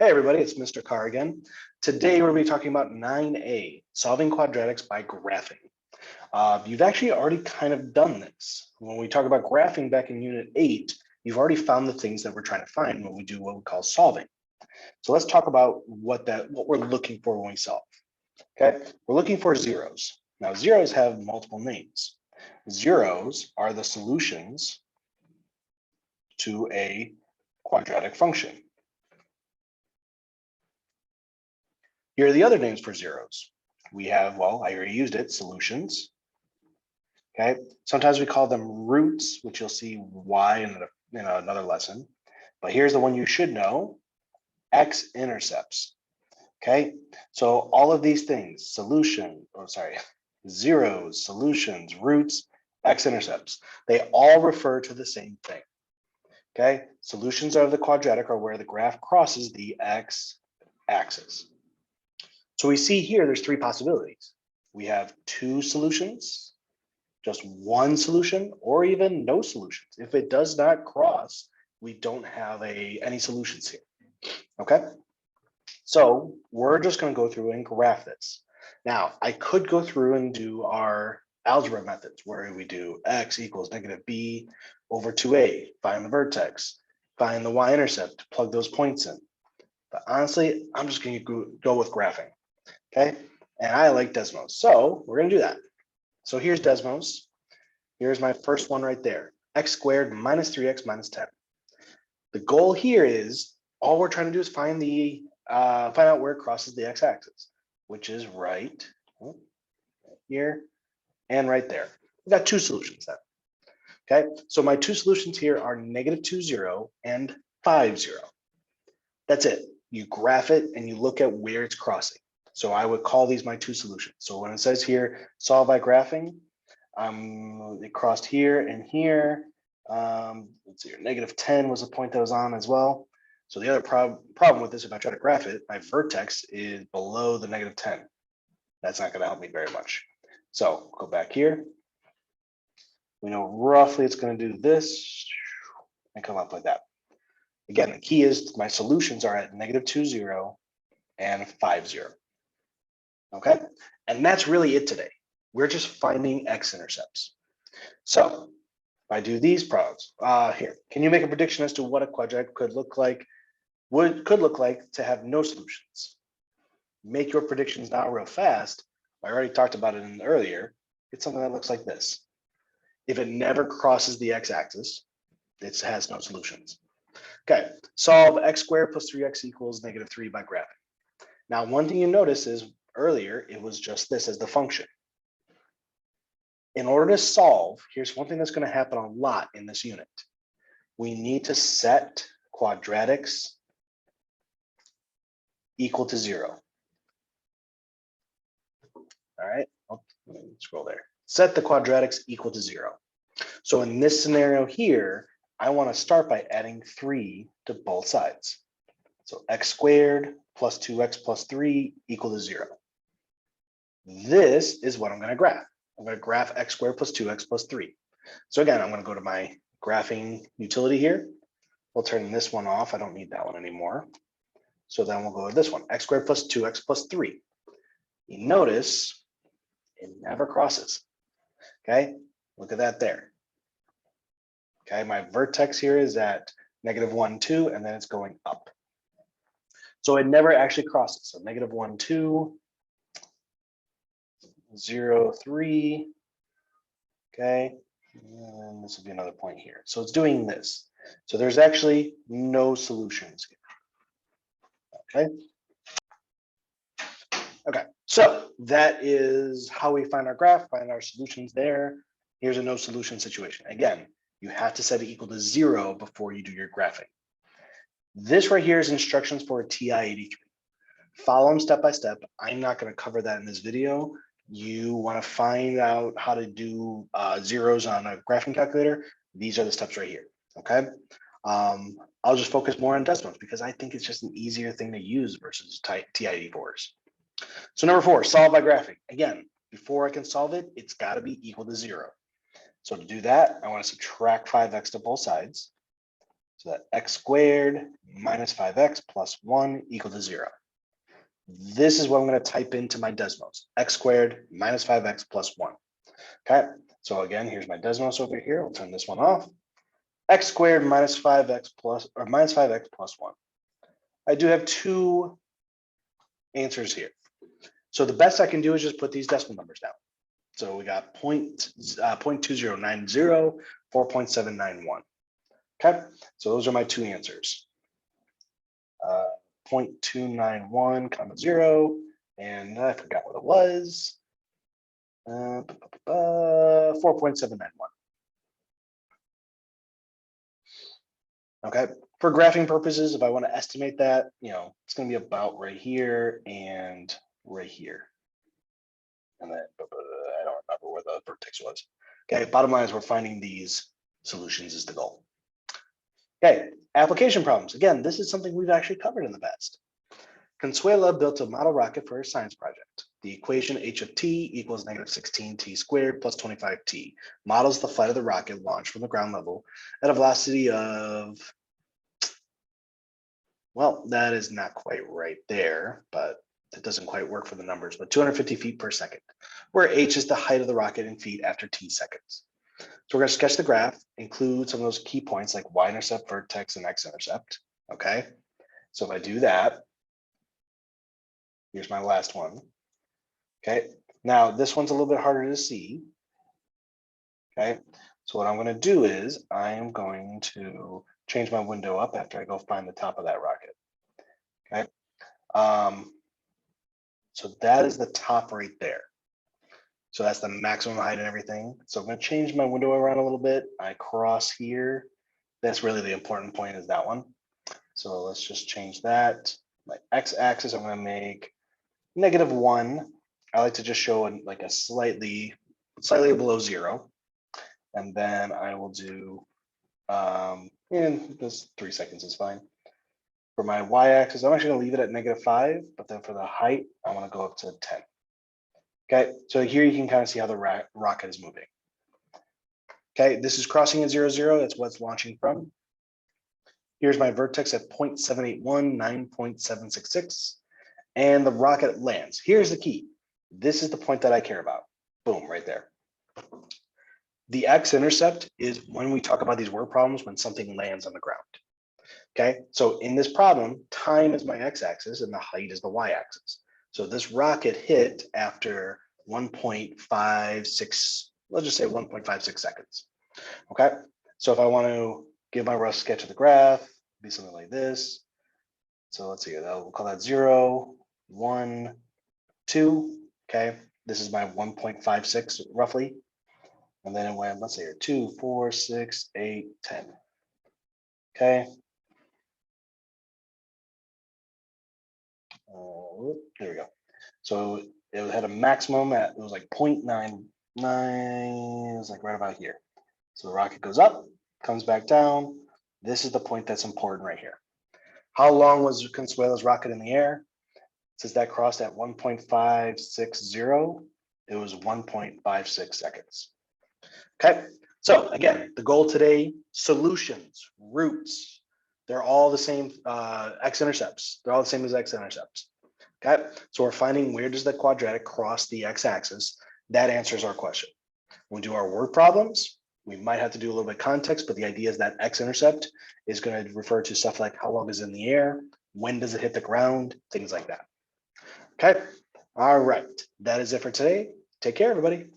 Hey everybody, it's Mr. Carr again. Today we're going to be talking about 9A, solving quadratics by graphing. You've actually already kind of done this. When we talk about graphing back in Unit 8, you've already found the things that we're trying to find when we do what we call solving. So let's talk about what we're looking for when we solve. Okay, we're looking for zeros. Now zeros have multiple names. Zeros are the solutions to a quadratic function. Here are the other names for zeros. We have, well, I already used it, solutions. Okay, sometimes we call them roots, which you'll see why in another lesson. But here's the one you should know, X-intercepts. Okay, so all of these things, zeros, solutions, roots, X-intercepts, they all refer to the same thing. Okay, solutions of the quadratic are where the graph crosses the X-axis. So we see here, there's three possibilities. We have two solutions, just one solution, or even no solutions. If it does not cross, we don't have any solutions here, okay? So we're just gonna go through and graph this. Now, I could go through and do our algebra methods where we do x equals negative b over 2a, find the vertex, find the y-intercept, plug those points in. But honestly, I'm just gonna go with graphing. Okay, and I like Desmos, so we're gonna do that. So here's Desmos. Here's my first one right there, x squared minus 3x minus 10. The goal here is, all we're trying to do is find out where it crosses the x-axis, which is right here and right there. We've got two solutions then. Okay, so my two solutions here are -2, 0 and 5, 0. That's it. You graph it and you look at where it's crossing. So I would call these my two solutions. So when it says here, solve by graphing, it crossed here and here. Let's see here, -10 was the point that was on as well. So the other problem with this, if I try to graph it, my vertex is below the -10. That's not gonna help me very much. So go back here. We know roughly it's gonna do this and come up like that. Again, the key is my solutions are at -2, 0 and 5, 0. Okay, and that's really it today. We're just finding x-intercepts. So if I do these problems here, can you make a prediction as to what a quadratic could look like? Could look like to have no solutions? Make your predictions now real fast. I already talked about it earlier. It's something that looks like this. If it never crosses the x-axis, it has no solutions. Okay, solve x squared plus 3x equals -3 by graphing. Now, one thing you notice is earlier, it was just this as the function. In order to solve, here's one thing that's going to happen a lot in this unit. We need to set quadratics equal to 0. All right, let me scroll there. Set the quadratics equal to 0. So in this scenario here, I want to start by adding 3 to both sides. So x squared plus 2x plus 3 equal to 0. This is what I'm going to graph. I'm going to graph x squared plus 2x plus 3. So again, I'm going to go to my graphing utility here. We'll turn this one off. I don't need that one anymore. So then we'll go to this one, x squared plus 2x plus 3. You notice it never crosses. Okay, look at that there. Okay, my vertex here is at -1, 2, and then it's going up. So it never actually crosses. So -1, 2, 0, 3. Okay, and this will be another point here. So it's doing this. So there's actually no solutions here. Okay. Okay, so that is how we find our graph, find our solutions there. Here's a no solution situation. Again, you have to set it equal to 0 before you do your graphing. This right here is instructions for a TI-83. Follow them step by step. I'm not going to cover that in this video. You want to find out how to do zeros on a graphing calculator. These are the steps right here. Okay. I'll just focus more on Desmos because I think it's just an easier thing to use versus TI-84s. So number 4, solve by graphing. Again, before I can solve it, it's got to be equal to 0. So to do that, I want to subtract 5x to both sides. So that x squared minus 5x plus 1 equal to 0. This is what I'm going to type into my Desmos. X squared minus 5x plus 1. Okay, so again, here's my Desmos over here. I'll turn this one off. X squared minus 5x plus, or minus 5x plus 1. I do have two answers here. So the best I can do is just put these decimal numbers down. So we got 0.2090, 4.791. Okay, so those are my two answers. 0.291 comma 0, and I forgot what it was. 4.791. Okay, for graphing purposes, if I want to estimate that, it's going to be about right here and right here. And then I don't remember where the vertex was. Okay, bottom line is we're finding these solutions is the goal. Okay, application problems. Again, this is something we've actually covered in the past. Consuela built a model rocket for her science project. The equation h of t equals negative 16t squared plus 25t models the flight of the rocket launched from the ground level at a velocity of, well, that is not quite right there, but that doesn't quite work for the numbers, but 250 feet per second, where h is the height of the rocket in feet after t seconds. So we're going to sketch the graph, include some of those key points like y-intercept, vertex, and x-intercept. Okay, so if I do that, here's my last one. Okay, now this one's a little bit harder to see. Okay, so what I'm going to do is I am going to change my window up after I go find the top of that rocket. Okay, so that is the top right there. So that's the maximum height and everything. So I'm going to change my window around a little bit. I cross here. That's really the important point is that one. So let's just change that. My x-axis, I'm going to make -1. I like to just show like a slightly below 0. And then I will do, and just 3 seconds is fine. For my y-axis, I'm actually going to leave it at -5, but then for the height, I want to go up to 10. Okay, so here you can kind of see how the rocket is moving. Okay, this is crossing at 0, 0. That's what it's launching from. Here's my vertex at 0.781, 9.766, and the rocket lands. Here's the key. This is the point that I care about. Boom, right there. The x-intercept is when we talk about these word problems when something lands on the ground. Okay, so in this problem, time is my x-axis and the height is the y-axis. So this rocket hit after 1.56, let's just say 1.56 seconds. Okay, so if I want to give my rough sketch of the graph, be something like this. So let's see, we'll call that 0, 1, 2. Okay, this is my 1.56 roughly. And then it went, let's say here, 2, 4, 6, 8, 10. Okay. There we go. So it had a maximum at, it was like 0.99, it was like right about here. So the rocket goes up, comes back down. This is the point that's important right here. How long was Consuela's rocket in the air? Since that crossed at 1.560, it was 1.56 seconds. Okay, so again, the goal today, solutions, roots, they're all the same, x-intercepts. They're all the same as x-intercepts. Okay, so we're finding where does the quadratic cross the x-axis. That answers our question. When we do our word problems, we might have to do a little bit of context, but the idea is that x-intercept is going to refer to stuff like how long is it in the air, when does it hit the ground, things like that. Okay, all right, that is it for today. Take care, everybody.